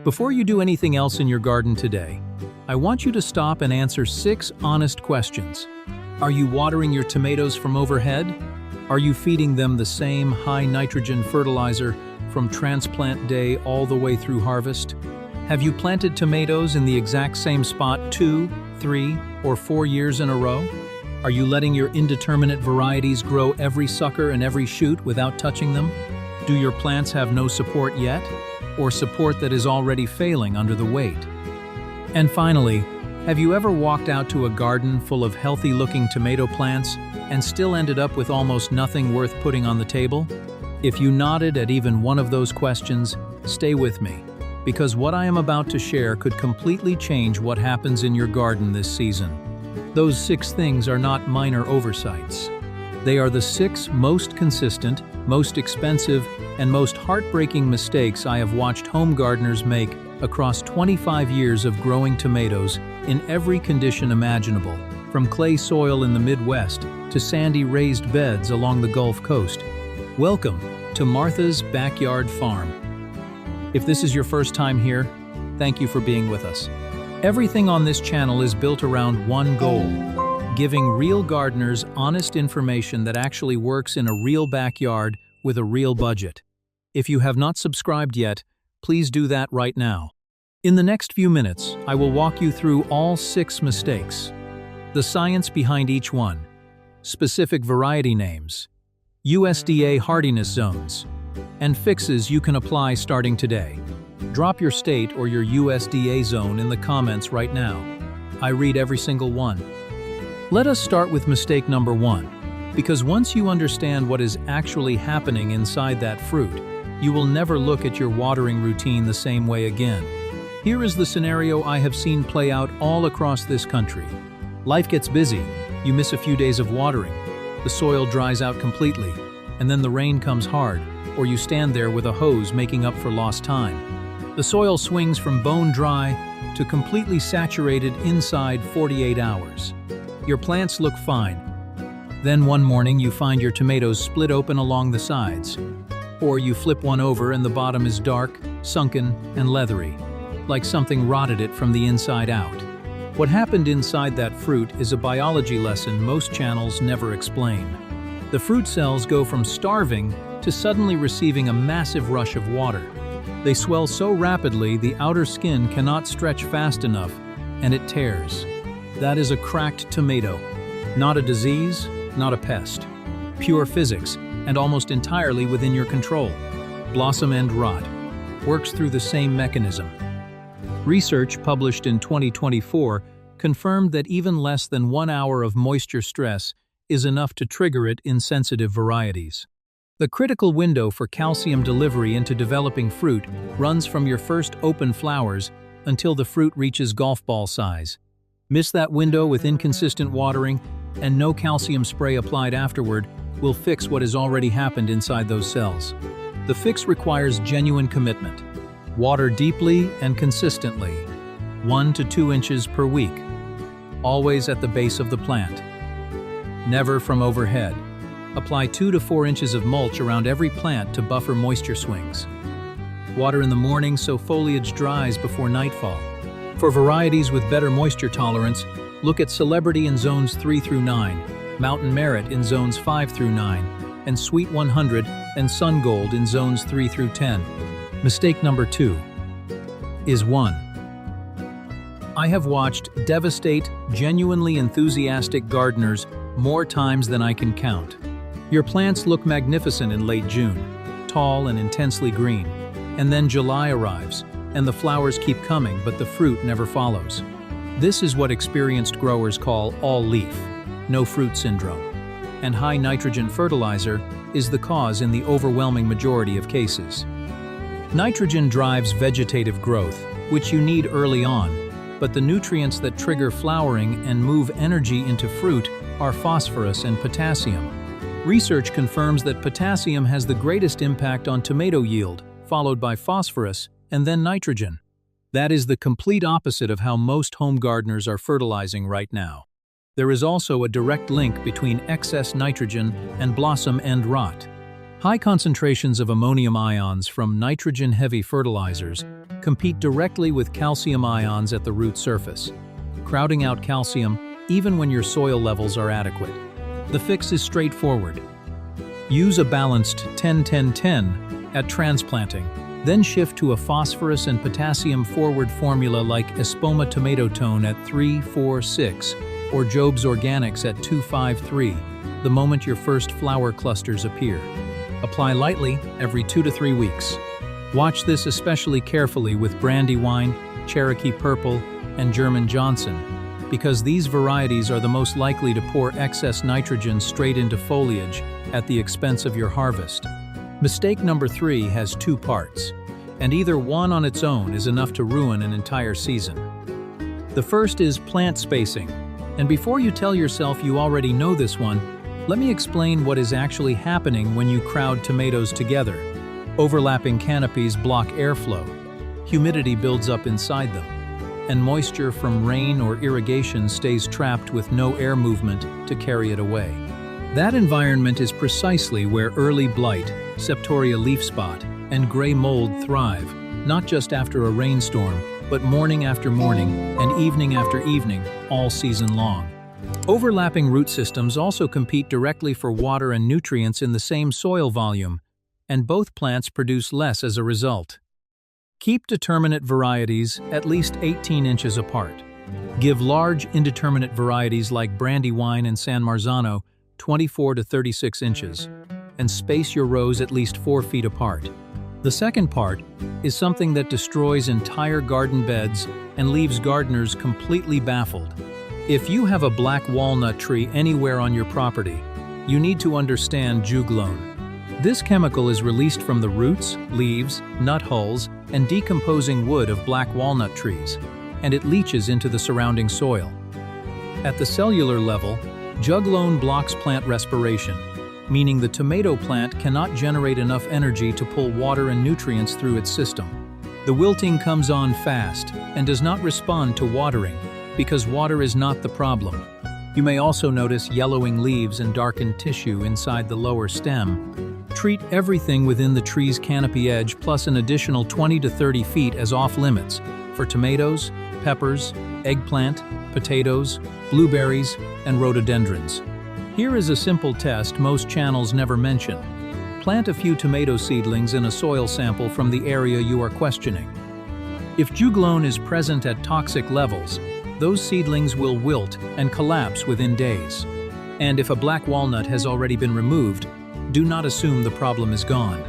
Before you do anything else in your garden today, I want you to stop and answer 6 honest questions. Are you watering your tomatoes from overhead? Are you feeding them the same high-nitrogen fertilizer from transplant day all the way through harvest? Have you planted tomatoes in the exact same spot 2, 3, or 4 years in a row? Are you letting your indeterminate varieties grow every sucker and every shoot without touching them? Do your plants have no support yet, or support that is already failing under the weight? And finally, have you ever walked out to a garden full of healthy-looking tomato plants and still ended up with almost nothing worth putting on the table? If you nodded at even one of those questions, stay with me, because what I am about to share could completely change what happens in your garden this season. Those 6 things are not minor oversights. They are the 6 most consistent, most expensive, and most heartbreaking mistakes I have watched home gardeners make across 25 years of growing tomatoes in every condition imaginable, from clay soil in the Midwest to sandy raised beds along the Gulf Coast. Welcome to Martha's Backyard Farm. If this is your first time here, thank you for being with us. Everything on this channel is built around one goal: giving real gardeners honest information that actually works in a real backyard with a real budget. If you have not subscribed yet, please do that right now. In the next few minutes, I will walk you through all 6 mistakes, the science behind each one, specific variety names, USDA hardiness zones, and fixes you can apply starting today. Drop your state or your USDA zone in the comments right now. I read every single one. Let us start with mistake number 1, because once you understand what is actually happening inside that fruit, you will never look at your watering routine the same way again. Here is the scenario I have seen play out all across this country. Life gets busy, you miss a few days of watering, the soil dries out completely, and then the rain comes hard, or you stand there with a hose making up for lost time. The soil swings from bone dry to completely saturated inside 48 hours. Your plants look fine. Then one morning you find your tomatoes split open along the sides. Or you flip one over and the bottom is dark, sunken, and leathery, like something rotted it from the inside out. What happened inside that fruit is a biology lesson most channels never explain. The fruit cells go from starving to suddenly receiving a massive rush of water. They swell so rapidly the outer skin cannot stretch fast enough, and it tears. That is a cracked tomato. Not a disease, not a pest. Pure physics, and almost entirely within your control. Blossom end rot works through the same mechanism. Research published in 2024 confirmed that even less than 1 hour of moisture stress is enough to trigger it in sensitive varieties. The critical window for calcium delivery into developing fruit runs from your first open flowers until the fruit reaches golf ball size. Miss that window with inconsistent watering, and no calcium spray applied afterward will fix what has already happened inside those cells. The fix requires genuine commitment. Water deeply and consistently, 1 to 2 inches per week, always at the base of the plant. Never from overhead. Apply 2 to 4 inches of mulch around every plant to buffer moisture swings. Water in the morning so foliage dries before nightfall. For varieties with better moisture tolerance, look at Celebrity in zones 3 through 9, Mountain Merit in zones 5 through 9, and Sweet 100 and Sun Gold in zones 3 through 10. Mistake number 2 is 1. I have watched devastate, genuinely enthusiastic gardeners more times than I can count. Your plants look magnificent in late June, tall and intensely green, and then July arrives, and the flowers keep coming, but the fruit never follows. This is what experienced growers call all-leaf, no-fruit syndrome, and high nitrogen fertilizer is the cause in the overwhelming majority of cases. Nitrogen drives vegetative growth, which you need early on, but the nutrients that trigger flowering and move energy into fruit are phosphorus and potassium. Research confirms that potassium has the greatest impact on tomato yield, followed by phosphorus, and then nitrogen. That is the complete opposite of how most home gardeners are fertilizing right now. There is also a direct link between excess nitrogen and blossom end rot. High concentrations of ammonium ions from nitrogen-heavy fertilizers compete directly with calcium ions at the root surface, crowding out calcium even when your soil levels are adequate. The fix is straightforward. Use a balanced 10-10-10 at transplanting, then shift to a phosphorus and potassium forward formula like Espoma Tomato Tone at 3-4-6 or Job's Organics at 2-5-3 the moment your first flower clusters appear. Apply lightly every 2 to 3 weeks. Watch this especially carefully with Brandywine, Cherokee Purple, and German Johnson, because these varieties are the most likely to pour excess nitrogen straight into foliage at the expense of your harvest. Mistake number 3 has 2 parts, and either one on its own is enough to ruin an entire season. The first is plant spacing, and before you tell yourself you already know this one, let me explain what is actually happening when you crowd tomatoes together. Overlapping canopies block airflow, humidity builds up inside them, and moisture from rain or irrigation stays trapped with no air movement to carry it away. That environment is precisely where early blight, septoria leaf spot, and gray mold thrive, not just after a rainstorm, but morning after morning and evening after evening, all season long. Overlapping root systems also compete directly for water and nutrients in the same soil volume, and both plants produce less as a result. Keep determinate varieties at least 18 inches apart. Give large, indeterminate varieties like Brandywine and San Marzano 24 to 36 inches, and space your rows at least 4 feet apart. The second part is something that destroys entire garden beds and leaves gardeners completely baffled. If you have a black walnut tree anywhere on your property, you need to understand juglone. This chemical is released from the roots, leaves, nut hulls, and decomposing wood of black walnut trees, and it leaches into the surrounding soil. At the cellular level, juglone blocks plant respiration, meaning the tomato plant cannot generate enough energy to pull water and nutrients through its system. The wilting comes on fast and does not respond to watering, because water is not the problem. You may also notice yellowing leaves and darkened tissue inside the lower stem. Treat everything within the tree's canopy edge plus an additional 20 to 30 feet as off-limits for tomatoes, peppers, eggplant, potatoes, blueberries, and rhododendrons. Here is a simple test most channels never mention. Plant a few tomato seedlings in a soil sample from the area you are questioning. If juglone is present at toxic levels, those seedlings will wilt and collapse within days. And if a black walnut has already been removed, do not assume the problem is gone.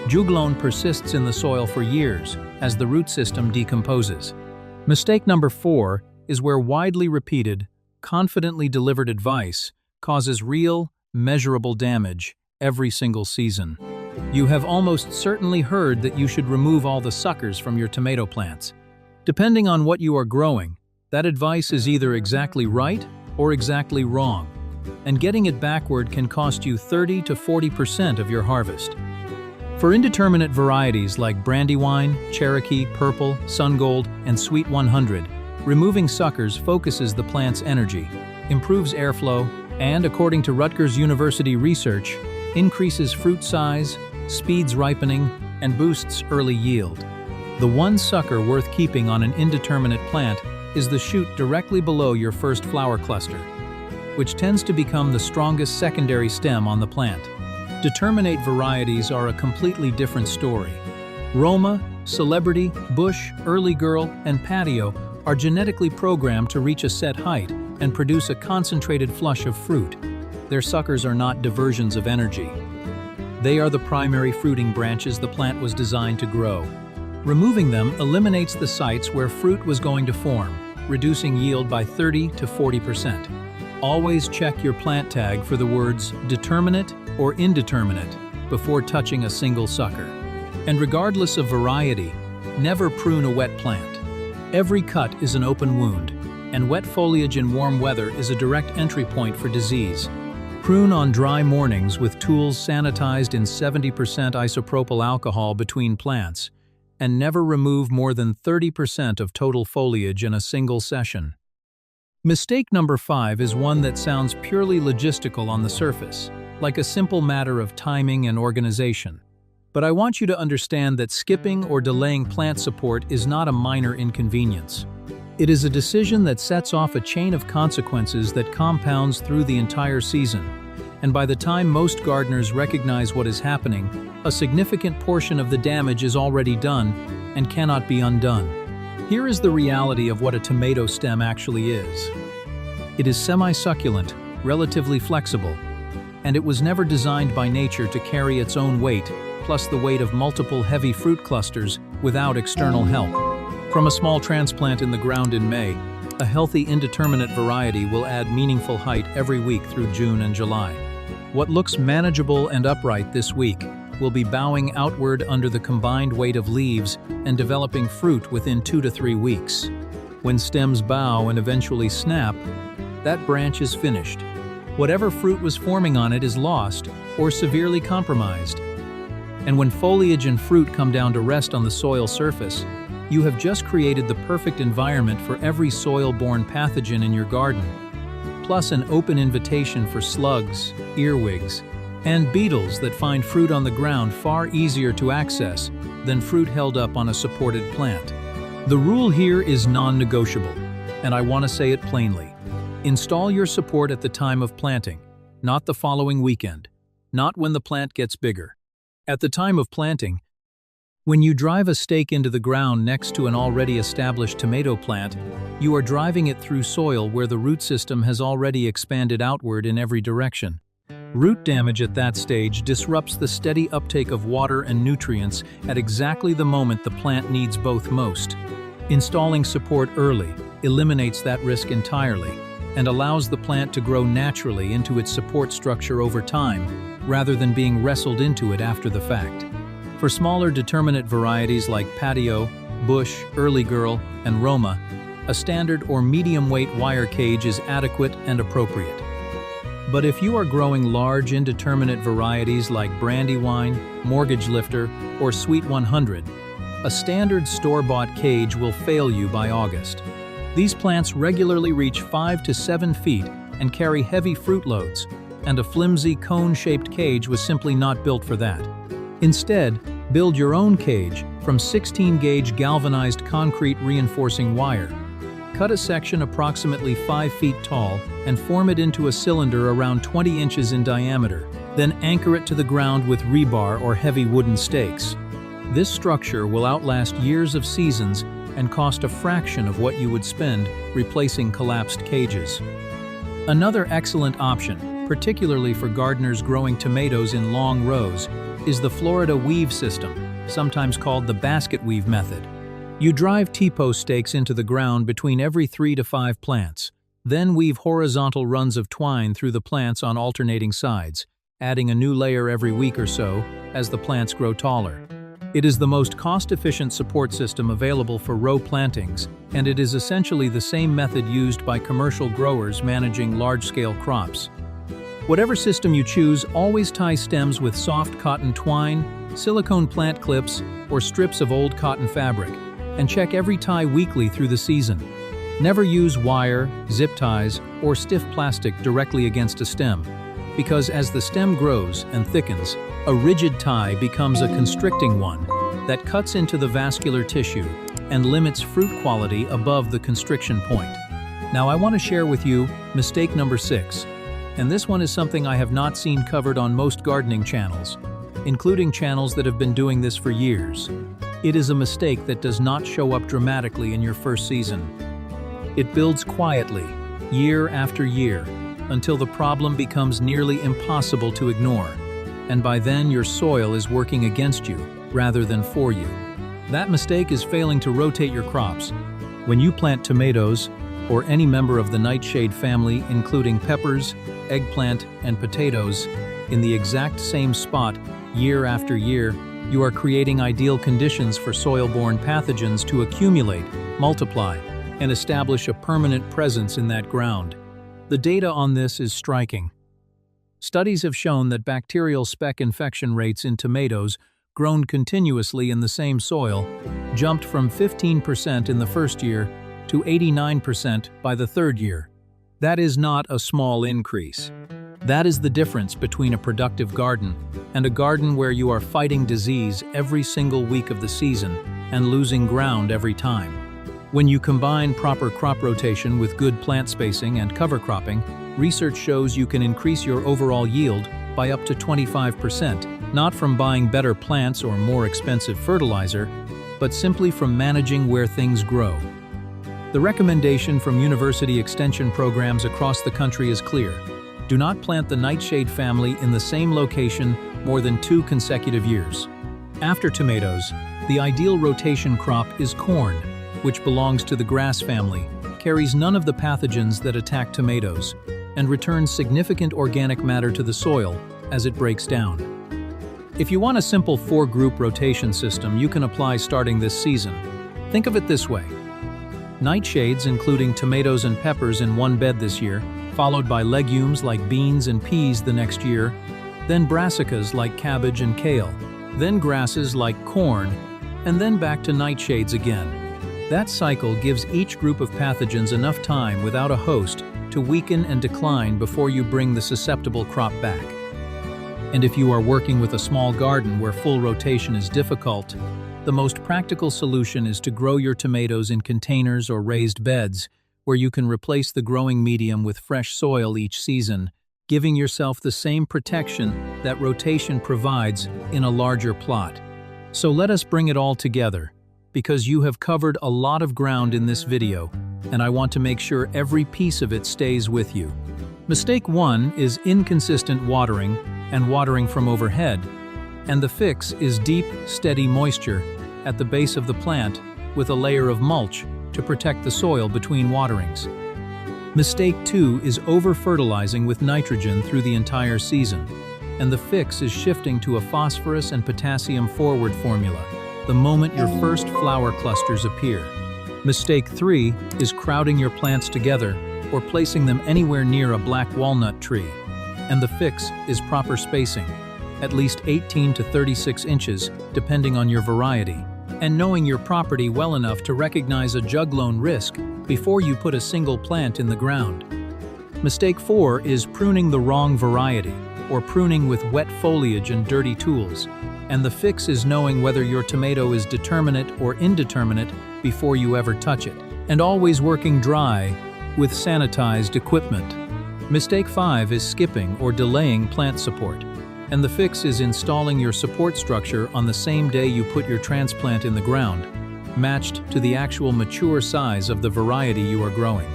Juglone persists in the soil for years as the root system decomposes. Mistake number 4 is where widely repeated, confidently delivered advice causes real, measurable damage every single season. You have almost certainly heard that you should remove all the suckers from your tomato plants. Depending on what you are growing, that advice is either exactly right or exactly wrong, and getting it backward can cost you 30 to 40% of your harvest. For indeterminate varieties like Brandywine, Cherokee, Purple, Sungold, and Sweet 100, removing suckers focuses the plant's energy, improves airflow, and, according to Rutgers University research, increases fruit size, speeds ripening, and boosts early yield. The one sucker worth keeping on an indeterminate plant is the shoot directly below your first flower cluster, which tends to become the strongest secondary stem on the plant. Determinate varieties are a completely different story. Roma, Celebrity, Bush, Early Girl, and Patio are genetically programmed to reach a set height and produce a concentrated flush of fruit. Their suckers are not diversions of energy. They are the primary fruiting branches the plant was designed to grow. Removing them eliminates the sites where fruit was going to form, reducing yield by 30 to 40%. Always check your plant tag for the words determinate or indeterminate before touching a single sucker. And regardless of variety, never prune a wet plant. Every cut is an open wound, and wet foliage in warm weather is a direct entry point for disease. Prune on dry mornings with tools sanitized in 70% isopropyl alcohol between plants, and never remove more than 30% of total foliage in a single session. Mistake number 5 is one that sounds purely logistical on the surface, like a simple matter of timing and organization. But I want you to understand that skipping or delaying plant support is not a minor inconvenience. It is a decision that sets off a chain of consequences that compounds through the entire season. And by the time most gardeners recognize what is happening, a significant portion of the damage is already done and cannot be undone. Here is the reality of what a tomato stem actually is. It is semi-succulent, relatively flexible, and it was never designed by nature to carry its own weight, plus the weight of multiple heavy fruit clusters, without external help. From a small transplant in the ground in May, a healthy indeterminate variety will add meaningful height every week through June and July. What looks manageable and upright this week will be bowing outward under the combined weight of leaves and developing fruit within 2 to 3 weeks. When stems bow and eventually snap, that branch is finished. Whatever fruit was forming on it is lost or severely compromised. And when foliage and fruit come down to rest on the soil surface, you have just created the perfect environment for every soil-borne pathogen in your garden, plus an open invitation for slugs, earwigs, and beetles that find fruit on the ground far easier to access than fruit held up on a supported plant. The rule here is non-negotiable, and I want to say it plainly. Install your support at the time of planting, not the following weekend, not when the plant gets bigger. At the time of planting, when you drive a stake into the ground next to an already established tomato plant, you are driving it through soil where the root system has already expanded outward in every direction. Root damage at that stage disrupts the steady uptake of water and nutrients at exactly the moment the plant needs both most. Installing support early eliminates that risk entirely and allows the plant to grow naturally into its support structure over time, rather than being wrestled into it after the fact. For smaller determinate varieties like Patio, Bush, Early Girl, and Roma, a standard or medium-weight wire cage is adequate and appropriate. But if you are growing large indeterminate varieties like Brandywine, Mortgage Lifter, or Sweet 100, a standard store-bought cage will fail you by August. These plants regularly reach 5 to 7 feet and carry heavy fruit loads, and a flimsy cone-shaped cage was simply not built for that. Instead, build your own cage from 16-gauge galvanized concrete reinforcing wire. Cut a section approximately 5 feet tall and form it into a cylinder around 20 inches in diameter, then anchor it to the ground with rebar or heavy wooden stakes. This structure will outlast years of seasons and cost a fraction of what you would spend replacing collapsed cages. Another excellent option, particularly for gardeners growing tomatoes in long rows, is the Florida weave system, sometimes called the basket weave method. You drive T-post stakes into the ground between every 3 to 5 plants, then weave horizontal runs of twine through the plants on alternating sides, adding a new layer every week or so as the plants grow taller. It is the most cost-efficient support system available for row plantings, and it is essentially the same method used by commercial growers managing large-scale crops. Whatever system you choose, always tie stems with soft cotton twine, silicone plant clips, or strips of old cotton fabric, and check every tie weekly through the season. Never use wire, zip ties, or stiff plastic directly against a stem, because as the stem grows and thickens, a rigid tie becomes a constricting one that cuts into the vascular tissue and limits fruit quality above the constriction point. Now I want to share with you mistake number 6, and this one is something I have not seen covered on most gardening channels, including channels that have been doing this for years. It is a mistake that does not show up dramatically in your first season. It builds quietly, year after year, until the problem becomes nearly impossible to ignore, and by then your soil is working against you rather than for you. That mistake is failing to rotate your crops. When you plant tomatoes, or any member of the nightshade family including peppers, eggplant, and potatoes, in the exact same spot year after year, you are creating ideal conditions for soil-borne pathogens to accumulate, multiply, and establish a permanent presence in that ground. The data on this is striking. Studies have shown that bacterial speck infection rates in tomatoes grown continuously in the same soil jumped from 15% in the first year to 89% by the third year. That is not a small increase. That is the difference between a productive garden and a garden where you are fighting disease every single week of the season and losing ground every time. When you combine proper crop rotation with good plant spacing and cover cropping, research shows you can increase your overall yield by up to 25%, not from buying better plants or more expensive fertilizer, but simply from managing where things grow. The recommendation from university extension programs across the country is clear. Do not plant the nightshade family in the same location more than 2 consecutive years. After tomatoes, the ideal rotation crop is corn, which belongs to the grass family, carries none of the pathogens that attack tomatoes, and returns significant organic matter to the soil as it breaks down. If you want a simple 4-group rotation system you can apply starting this season, think of it this way. Nightshades, including tomatoes and peppers in one bed this year, followed by legumes like beans and peas the next year, then brassicas like cabbage and kale, then grasses like corn, and then back to nightshades again. That cycle gives each group of pathogens enough time without a host to weaken and decline before you bring the susceptible crop back. And if you are working with a small garden where full rotation is difficult, the most practical solution is to grow your tomatoes in containers or raised beds, where you can replace the growing medium with fresh soil each season, giving yourself the same protection that rotation provides in a larger plot. So let us bring it all together, because you have covered a lot of ground in this video, and I want to make sure every piece of it stays with you. Mistake 1 is inconsistent watering and watering from overhead, and the fix is deep, steady moisture at the base of the plant with a layer of mulch to protect the soil between waterings. Mistake 2 is over-fertilizing with nitrogen through the entire season, and the fix is shifting to a phosphorus and potassium forward formula the moment your first flower clusters appear. Mistake 3 is crowding your plants together or placing them anywhere near a black walnut tree, and the fix is proper spacing, at least 18 to 36 inches depending on your variety, and knowing your property well enough to recognize a juglone risk before you put a single plant in the ground. Mistake 4 is pruning the wrong variety, or pruning with wet foliage and dirty tools, and the fix is knowing whether your tomato is determinate or indeterminate before you ever touch it, and always working dry with sanitized equipment. Mistake 5 is skipping or delaying plant support, and the fix is installing your support structure on the same day you put your transplant in the ground, matched to the actual mature size of the variety you are growing.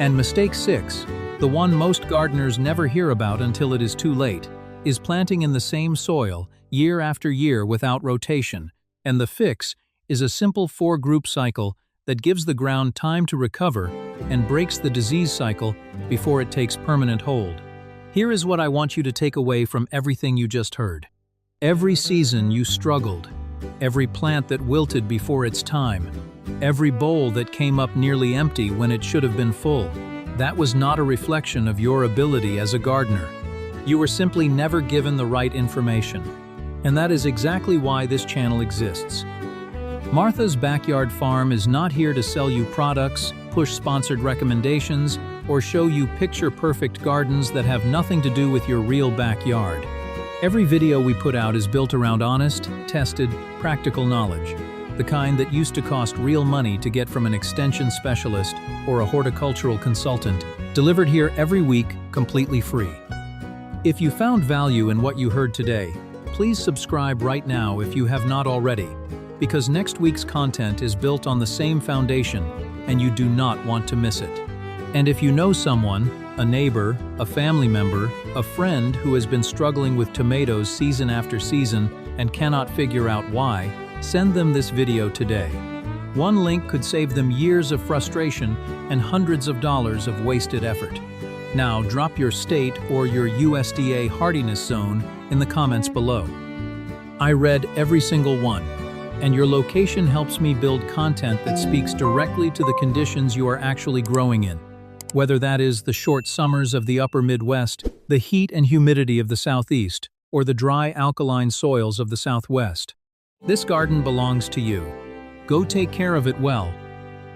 And mistake 6, the one most gardeners never hear about until it is too late, is planting in the same soil year after year without rotation, and the fix is a simple 4-group cycle that gives the ground time to recover and breaks the disease cycle before it takes permanent hold. Here is what I want you to take away from everything you just heard. Every season you struggled, every plant that wilted before its time, every bowl that came up nearly empty when it should have been full. That was not a reflection of your ability as a gardener. You were simply never given the right information. And that is exactly why this channel exists. Martha's Backyard Farm is not here to sell you products, push sponsored recommendations, or show you picture-perfect gardens that have nothing to do with your real backyard. Every video we put out is built around honest, tested, practical knowledge, the kind that used to cost real money to get from an extension specialist or a horticultural consultant, delivered here every week, completely free. If you found value in what you heard today, please subscribe right now if you have not already, because next week's content is built on the same foundation, and you do not want to miss it. And if you know someone, a neighbor, a family member, a friend who has been struggling with tomatoes season after season and cannot figure out why, send them this video today. One link could save them years of frustration and hundreds of dollars of wasted effort. Now drop your state or your USDA hardiness zone in the comments below. I read every single one, and your location helps me build content that speaks directly to the conditions you are actually growing in. Whether that is the short summers of the upper Midwest, the heat and humidity of the Southeast, or the dry alkaline soils of the Southwest. This garden belongs to you. Go take care of it well,